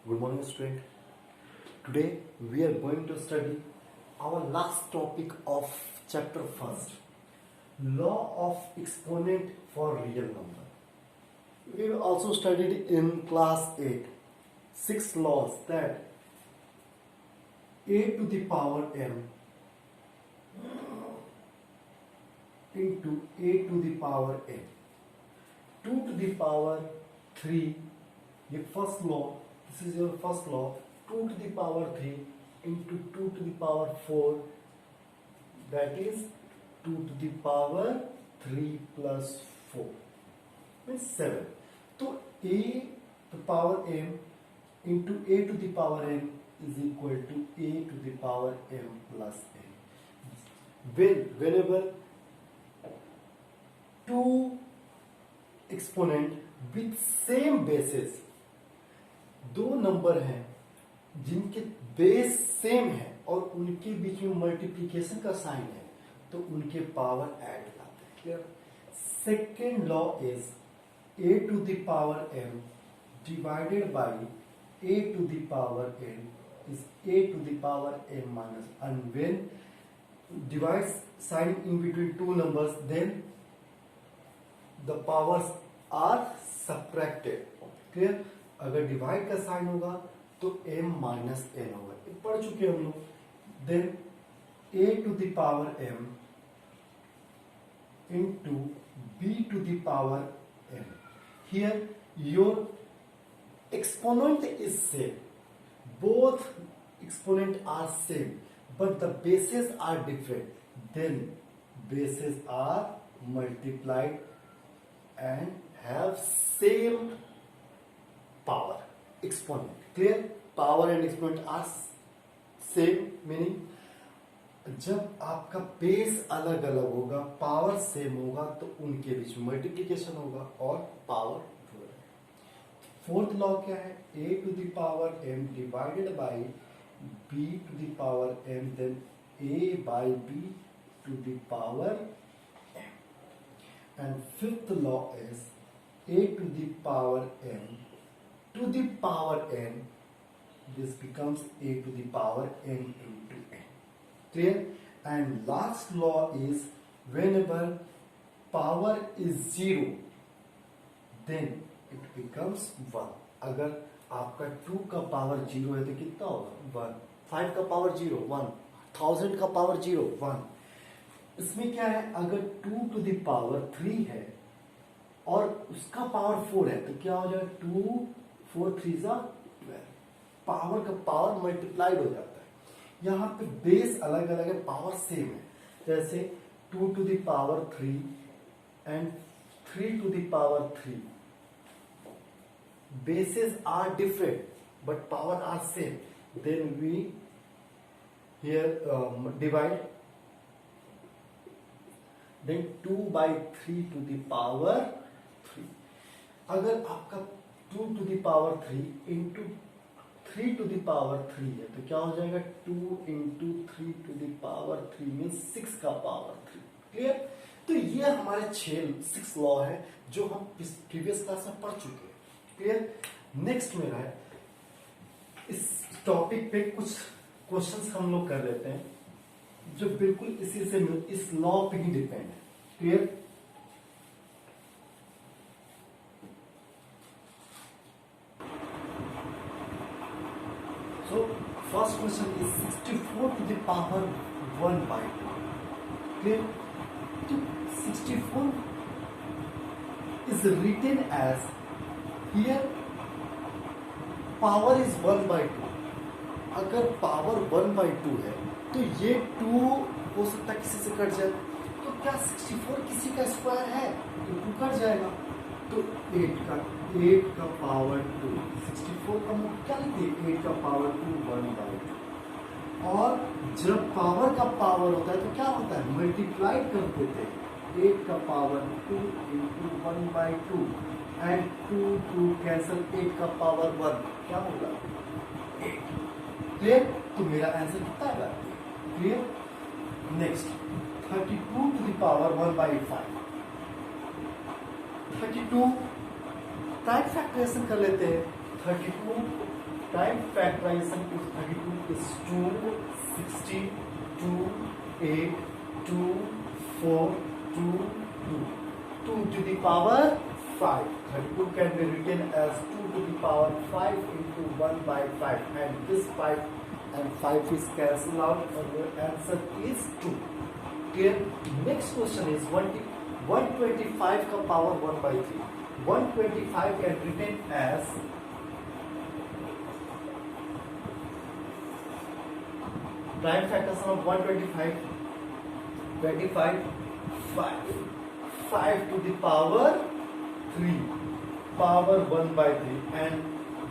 Good morning, student. Today we are going to study our last topic of chapter first, law of exponent for real number. We also studied in class 8 six laws that a to the power m into a to the power n, 2 to the power 3, the first law. This is your first law. 2 to the power 3 into 2 to the power 4, that is 2 to the power 3 plus 4 means 7. So a to the power m into a to the power n is equal to a to the power m plus n. Whenever two exponent with same basis, दो number हैं जिनके base same है और उनके बीच में multiplication का sign है, तो उनके पावर ऐड लाते हैं. Clear? Second law is a to the power m divided by a to the power n is a to the power m minus, and when divide sign in between two numbers, then the powers are subtracted. Clear? अगर divide का sign होगा तो m minus n होगा, ये पढ़ चुके हम लोग. Then a to the power m into b to the power m. Here your exponent is same, both exponent are same, but the bases are different. Then bases are multiplied and have same power exponent. Clear? Power and exponent are same, meaning जब आपका base अलग अलग होगा, power same होगा, तो उनके बीच में multiplication होगा और पावर जुड़ेगा. फोर्थ लॉ क्या है? a to the power m divided by b to the power m, then a by b to the power m. And fifth law is a to the power m to the power n. This becomes a to the power n into n. Clear? And last law is whenever power is 0, then it becomes 1. अगर आपका 2 का power 0 है तो कितना होगा? 1. 5 का power 0, 1. 1000 का power 0, 1. इसमें क्या है? अगर 2 to the power 3 है और उसका पावर 4 है तो क्या हो जाएगा? 2 4 3 12. पावर का पावर मल्टीप्लाइड हो जाता है. यहाँ पे बेस अलग अलग है, पावर सेम है. जैसे 2 to the power 3 and 3 to the power 3, bases are different but power are same. Then we here divide, then 2 by 3 to the power 3. अगर आपका 2 to the power 3 into 3 to the power 3 है तो क्या हो जाएगा? 2 into 3 to the power 3 means 6 का power 3. Clear? तो ये हमारे 6 लॉ है जो हम प्रीवियस क्लास में पढ़ चुके हैं. क्लियर? नेक्स्ट मेरा है, इस टॉपिक पे कुछ क्वेश्चंस हम लोग कर लेते हैं जो बिल्कुल इसी से इस लॉ पे ही डिपेंड है. Clear? So first question is 64 to the power 1 by 2. Clear? So 64 is written as, here power is 1 by 2. अगर पावर 1 by 2 है तो ये 2 हो सकता है किसी से कट जाए, तो क्या 64 किसी का स्क्वायर है तो 2 कट जाएगा, तो 8 का पावर 2. 64 का क्या लिखिए? 8 का पावर 2 1 by 2. और जब पावर का पावर होता है तो क्या होता है? मल्टीप्लाइड कर देते हैं. 8 का power 2 into 1 by 2 and 2 cancel, 8 का पावर 1 क्या होगा? 8. क्लियर? तो मेरा आंसर कितना आएगा? Clear? Next 32 to the power 1 by 5. 32 prime factorisation कर लेते हैं. 32 Time factorization is 32 is 2, 16, 2, 8, 2, 4, 2, 2. 2 to the power 5. 32 can be written as 2 to the power 5 into 1 by 5. And this 5 and 5 is cancelled out and your answer is 2. Clear? Next question is 125 का power 1 by 3. 125 can be written as prime factors of 125, 25, 5. 5 to the power 3, power 1 by 3, and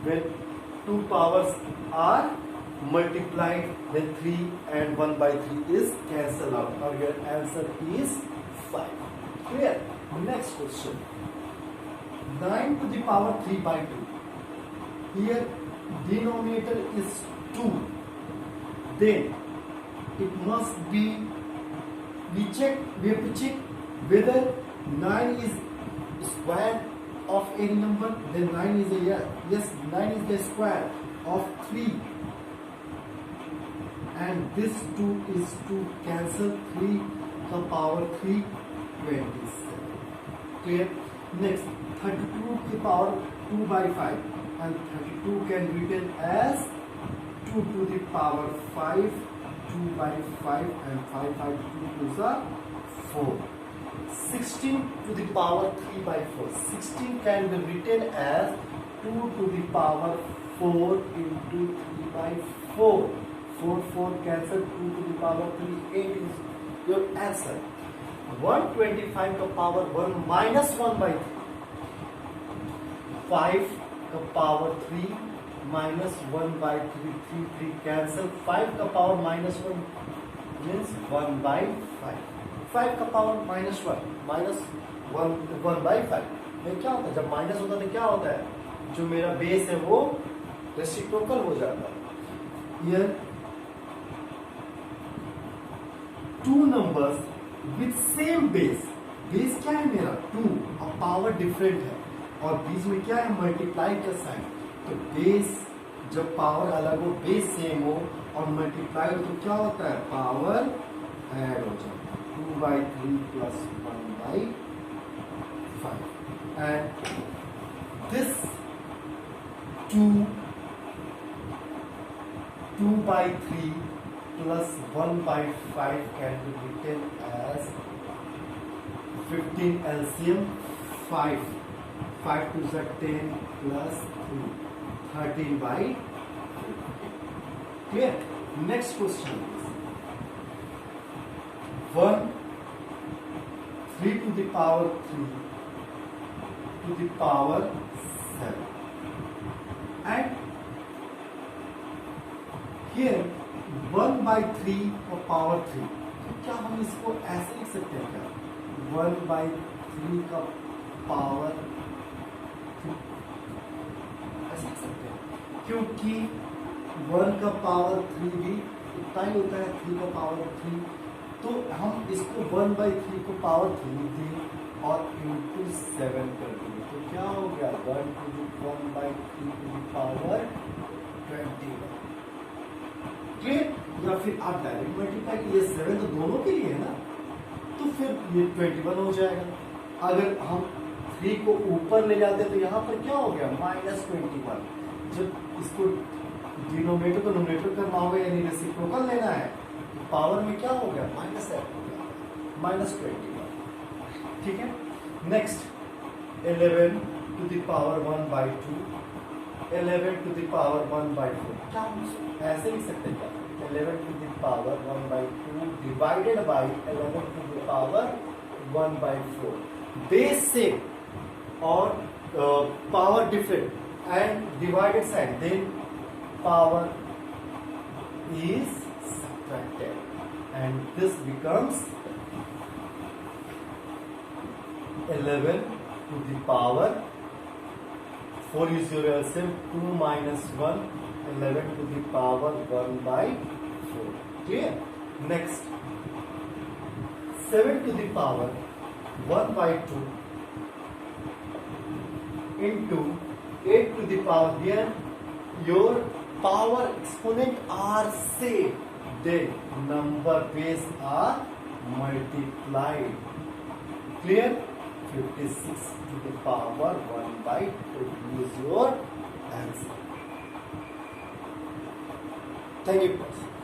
when two powers are multiplied, then 3 and 1 by 3 is cancelled out. Now your answer is 5. Clear? Next question. 9 to the power 3 by 2. Here denominator is 2. Then it must be, we have to check whether 9 is square of any number. Then 9 is a, yes, 9 is the square of 3, and this 2 is to cancel 3 the power 3, 27. Clear? Next, 32 to the power 2 by 5, and 32 can be written as 2 to the power 5, 2 by 5, and 5 by 2 is a 4. 16 to the power 3 by 4. 16 can be written as 2 to the power 4 into 3 by 4. 4 cancel, 2 to the power 3, 8 is your answer. 125 to power 1 minus 1 by 3. 5 to power 3 minus 1 by 3, 3 cancel. 5 to power minus 1 means 1 by 5. 5 का power minus 1 by 5 में क्या होता है? जब minus होता है तो क्या होता है? जो मेरा बेस है वो रेसिप्रोकल हो जाता है. Here two numbers with same base. Base क्या है मेरा? 2 और पावर डिफरेंट है, और बीच में क्या है? मल्टीप्लाई का साइन. तो बेस जब पावर अलग हो, बेस सेम हो और मल्टीप्लाई हो तो क्या होता है? पावर ऐड हो जाता है. 2 by 3 plus 1 by 5, and this 2 by 3 plus 1 by 5 can be written as 15 LCM 5. 5 to the 10 plus 3, 13 by 50. Clear? Next question is 3 to the power 3 to the power 7, and here 1 by 3 or power 3. तो क्या हम इसको ऐसे लिख सकते हैं क्या? 1 by 3 का पावर 3 ऐसे लिख सकते हैं, क्योंकि 1 का पावर 3 भी इतना ही होता है 3 का पावर 3. तो हम इसको 1 by 3 को पावर 3 दें और इंटू 7 कर दें, तो क्या हो गया? 1 by 3 to the power 21. Clear? या फिर आप डायरेक्ट मल्टीप्लाई कीजिए, 7 तो दोनों के लिए है ना, तो फिर ये 21 हो जाएगा. अगर हम 3 को ऊपर ले जाते तो यहाँ पर क्या हो गया? -21. जब इसको डिनोमिनेटर को नोमिनेटर करना होगा, यानी रेसिप्रोकल लेना है, पावर में क्या हो गया? -8 हो गया, -21. ठीक है. Next 11 to the power 1 by 2, 11 to the power 1 by 4. क्या हम ऐसे लिख सकते हैं क्या? 11 to the power 1 by 2 divided by 11 to the power 1 by 4. Base same और power different and divided sign, then power is subtracted, and this becomes 11 to the power 4 is your LCM, 2 minus 1, 11 to the power 1 by 4. Clear? Next, 7 to the power 1 by 2 into 8 to the power, here your power exponent are same, then number base are multiplied. Clear? 56 to the power 1 by 2 is your answer. Thank you.